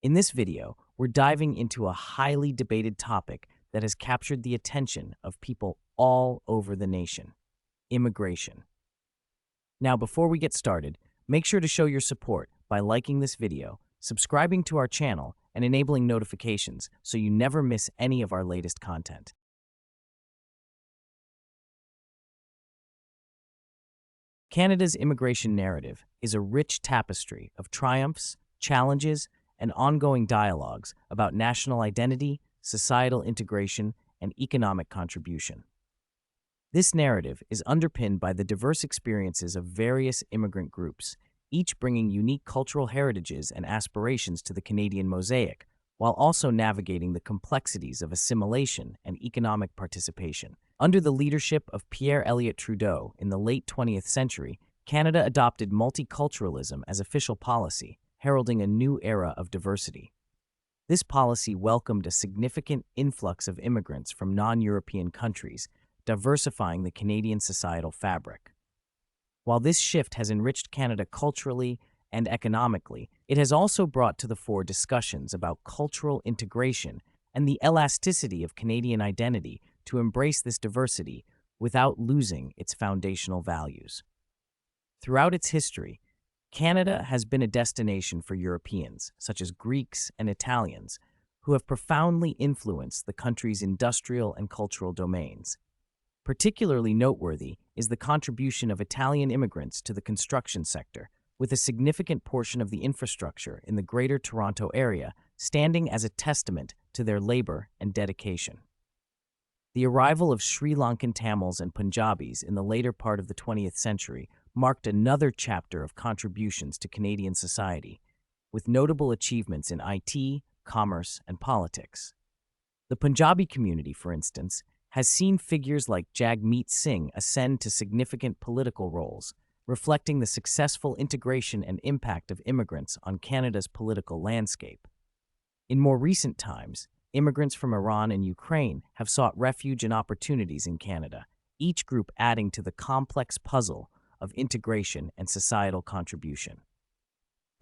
In this video, we're diving into a highly debated topic that has captured the attention of people all over the nation: immigration. Now, before we get started, make sure to show your support by liking this video, subscribing to our channel, and enabling notifications so you never miss any of our latest content. Canada's immigration narrative is a rich tapestry of triumphs, challenges, and ongoing dialogues about national identity, societal integration, and economic contribution. This narrative is underpinned by the diverse experiences of various immigrant groups, each bringing unique cultural heritages and aspirations to the Canadian mosaic, while also navigating the complexities of assimilation and economic participation. Under the leadership of Pierre Elliott Trudeau in the late 20th century, Canada adopted multiculturalism as official policy, heralding a new era of diversity. This policy welcomed a significant influx of immigrants from non-European countries, diversifying the Canadian societal fabric. While this shift has enriched Canada culturally and economically, it has also brought to the fore discussions about cultural integration and the elasticity of Canadian identity to embrace this diversity without losing its foundational values. Throughout its history, Canada has been a destination for Europeans, such as Greeks and Italians, who have profoundly influenced the country's industrial and cultural domains. Particularly noteworthy is the contribution of Italian immigrants to the construction sector, with a significant portion of the infrastructure in the Greater Toronto Area standing as a testament to their labor and dedication. The arrival of Sri Lankan Tamils and Punjabis in the later part of the 20th century marked another chapter of contributions to Canadian society, with notable achievements in IT, commerce, and politics. The Punjabi community, for instance, has seen figures like Jagmeet Singh ascend to significant political roles, reflecting the successful integration and impact of immigrants on Canada's political landscape. In more recent times, immigrants from Iran and Ukraine have sought refuge and opportunities in Canada, each group adding to the complex puzzle of integration and societal contribution.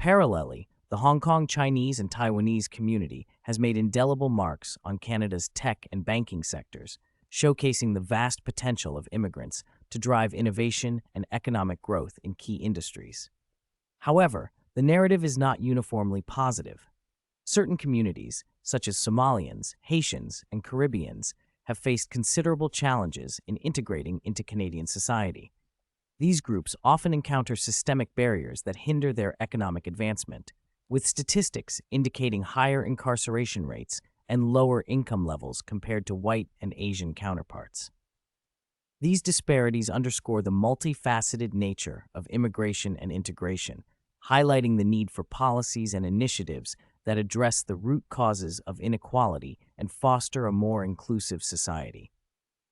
Parallelly, the Hong Kong Chinese and Taiwanese community has made indelible marks on Canada's tech and banking sectors, showcasing the vast potential of immigrants to drive innovation and economic growth in key industries. However, the narrative is not uniformly positive. Certain communities, such as Somalians, Haitians, and Caribbeans, have faced considerable challenges in integrating into Canadian society. These groups often encounter systemic barriers that hinder their economic advancement, with statistics indicating higher incarceration rates and lower income levels compared to white and Asian counterparts. These disparities underscore the multifaceted nature of immigration and integration, highlighting the need for policies and initiatives that address the root causes of inequality and foster a more inclusive society.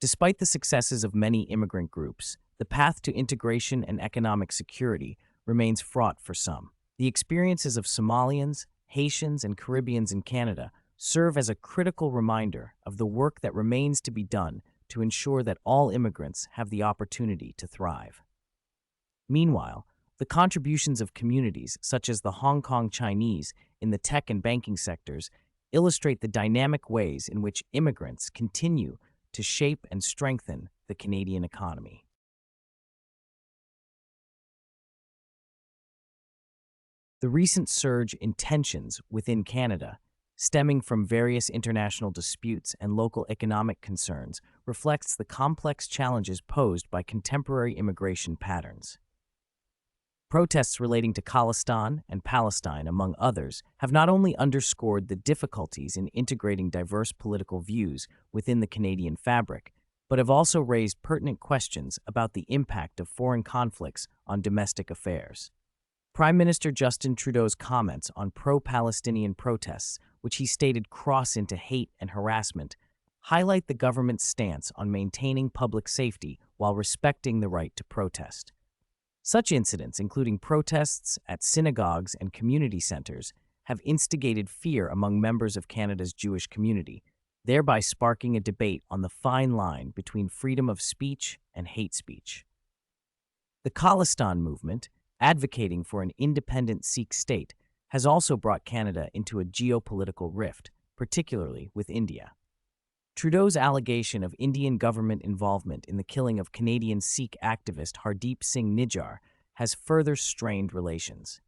Despite the successes of many immigrant groups, the path to integration and economic security remains fraught for some. The experiences of Somalians, Haitians, and Caribbeans in Canada serve as a critical reminder of the work that remains to be done to ensure that all immigrants have the opportunity to thrive. Meanwhile, the contributions of communities such as the Hong Kong Chinese in the tech and banking sectors illustrate the dynamic ways in which immigrants continue to shape and strengthen the Canadian economy. The recent surge in tensions within Canada, stemming from various international disputes and local economic concerns, reflects the complex challenges posed by contemporary immigration patterns. Protests relating to Khalistan and Palestine, among others, have not only underscored the difficulties in integrating diverse political views within the Canadian fabric, but have also raised pertinent questions about the impact of foreign conflicts on domestic affairs. Prime Minister Justin Trudeau's comments on pro-Palestinian protests, which he stated cross into hate and harassment, highlight the government's stance on maintaining public safety while respecting the right to protest. Such incidents, including protests at synagogues and community centers, have instigated fear among members of Canada's Jewish community, thereby sparking a debate on the fine line between freedom of speech and hate speech. The Khalistan movement, advocating for an independent Sikh state, has also brought Canada into a geopolitical rift, particularly with India. Trudeau's allegation of Indian government involvement in the killing of Canadian Sikh activist Hardeep Singh Nijjar has further strained relations.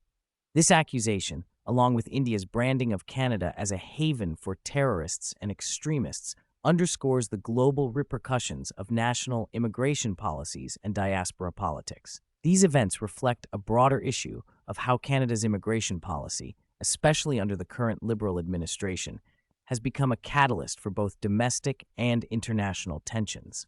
This accusation, along with India's branding of Canada as a haven for terrorists and extremists, underscores the global repercussions of national immigration policies and diaspora politics. These events reflect a broader issue of how Canada's immigration policy, especially under the current Liberal administration, has become a catalyst for both domestic and international tensions.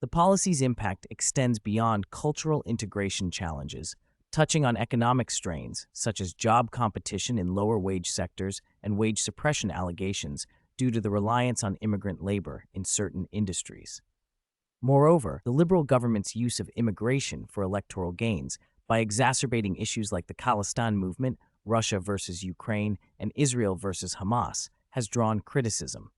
The policy's impact extends beyond cultural integration challenges, touching on economic strains such as job competition in lower wage sectors and wage suppression allegations due to the reliance on immigrant labor in certain industries. Moreover, the Liberal government's use of immigration for electoral gains by exacerbating issues like the Khalistan movement, Russia versus Ukraine, and Israel versus Hamas has drawn criticism.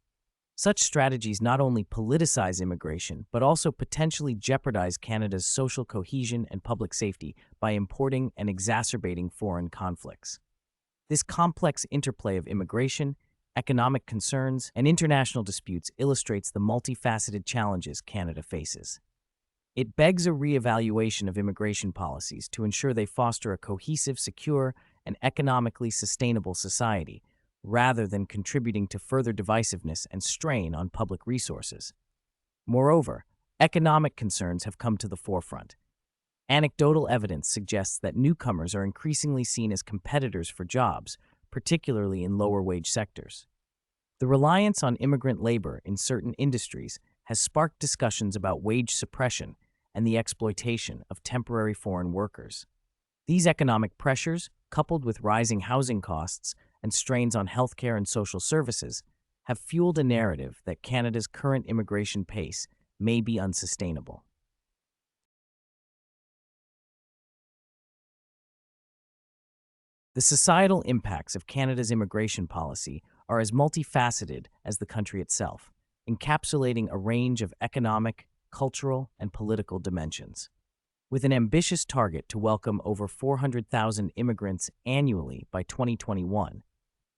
Such strategies not only politicize immigration, but also potentially jeopardize Canada's social cohesion and public safety by importing and exacerbating foreign conflicts. This complex interplay of immigration, economic concerns, and international disputes illustrates the multifaceted challenges Canada faces. It begs a re-evaluation of immigration policies to ensure they foster a cohesive, secure, and economically sustainable society, rather than contributing to further divisiveness and strain on public resources. Moreover, economic concerns have come to the forefront. Anecdotal evidence suggests that newcomers are increasingly seen as competitors for jobs, particularly in lower-wage sectors. The reliance on immigrant labor in certain industries has sparked discussions about wage suppression and the exploitation of temporary foreign workers. These economic pressures, coupled with rising housing costs and strains on healthcare and social services, have fueled a narrative that Canada's current immigration pace may be unsustainable. The societal impacts of Canada's immigration policy are as multifaceted as the country itself, encapsulating a range of economic, cultural, and political dimensions. With an ambitious target to welcome over 400,000 immigrants annually by 2021,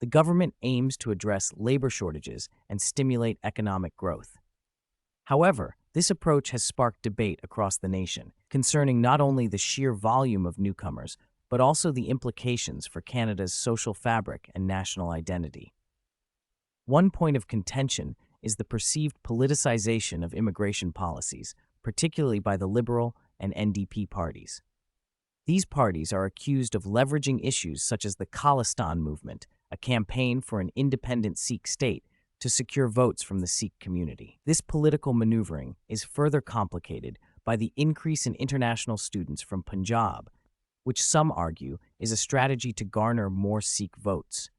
the government aims to address labor shortages and stimulate economic growth. However, this approach has sparked debate across the nation, concerning not only the sheer volume of newcomers, but also the implications for Canada's social fabric and national identity. One point of contention is the perceived politicization of immigration policies, particularly by the Liberal and NDP parties. These parties are accused of leveraging issues such as the Khalistan movement, a campaign for an independent Sikh state, to secure votes from the Sikh community. This political maneuvering is further complicated by the increase in international students from Punjab, which some argue is a strategy to garner more Sikh votes.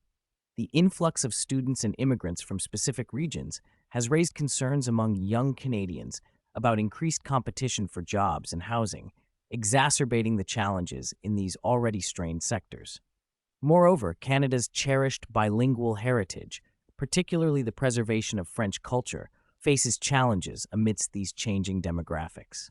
The influx of students and immigrants from specific regions has raised concerns among young Canadians about increased competition for jobs and housing, exacerbating the challenges in these already strained sectors. Moreover, Canada's cherished bilingual heritage, particularly the preservation of French culture, faces challenges amidst these changing demographics.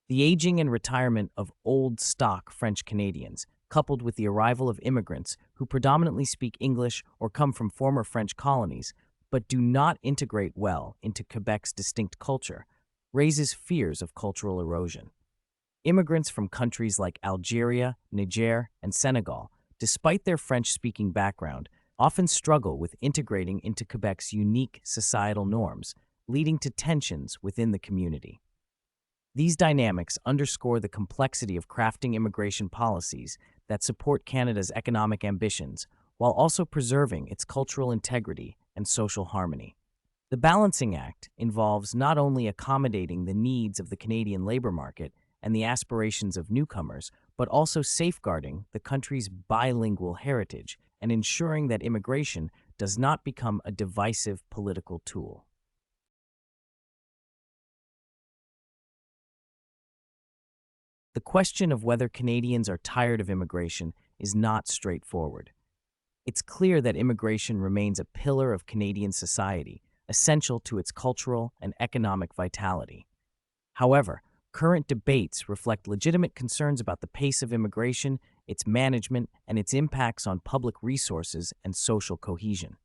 The aging and retirement of old-stock French Canadians, coupled with the arrival of immigrants who predominantly speak English or come from former French colonies but do not integrate well into Quebec's distinct culture, raises fears of cultural erosion. Immigrants from countries like Algeria, Niger, and Senegal, despite their French-speaking background, often struggle with integrating into Quebec's unique societal norms, leading to tensions within the community. These dynamics underscore the complexity of crafting immigration policies that support Canada's economic ambitions while also preserving its cultural integrity and social harmony. The balancing act involves not only accommodating the needs of the Canadian labor market and the aspirations of newcomers, but also safeguarding the country's bilingual heritage and ensuring that immigration does not become a divisive political tool. The question of whether Canadians are tired of immigration is not straightforward. It's clear that immigration remains a pillar of Canadian society, essential to its cultural and economic vitality. However, current debates reflect legitimate concerns about the pace of immigration its management, and its impacts on public resources and social cohesion.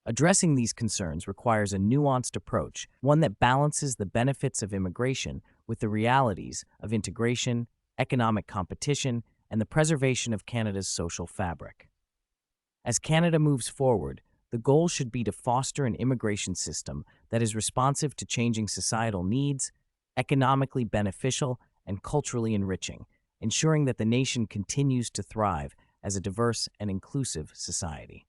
Addressing these concerns requires a nuanced approach, one that balances the benefits of immigration with the realities of integration, economic competition, and the preservation of Canada's social fabric. As Canada moves forward, the goal should be to foster an immigration system that is responsive to changing societal needs, economically beneficial, and culturally enriching, ensuring that the nation continues to thrive as a diverse and inclusive society.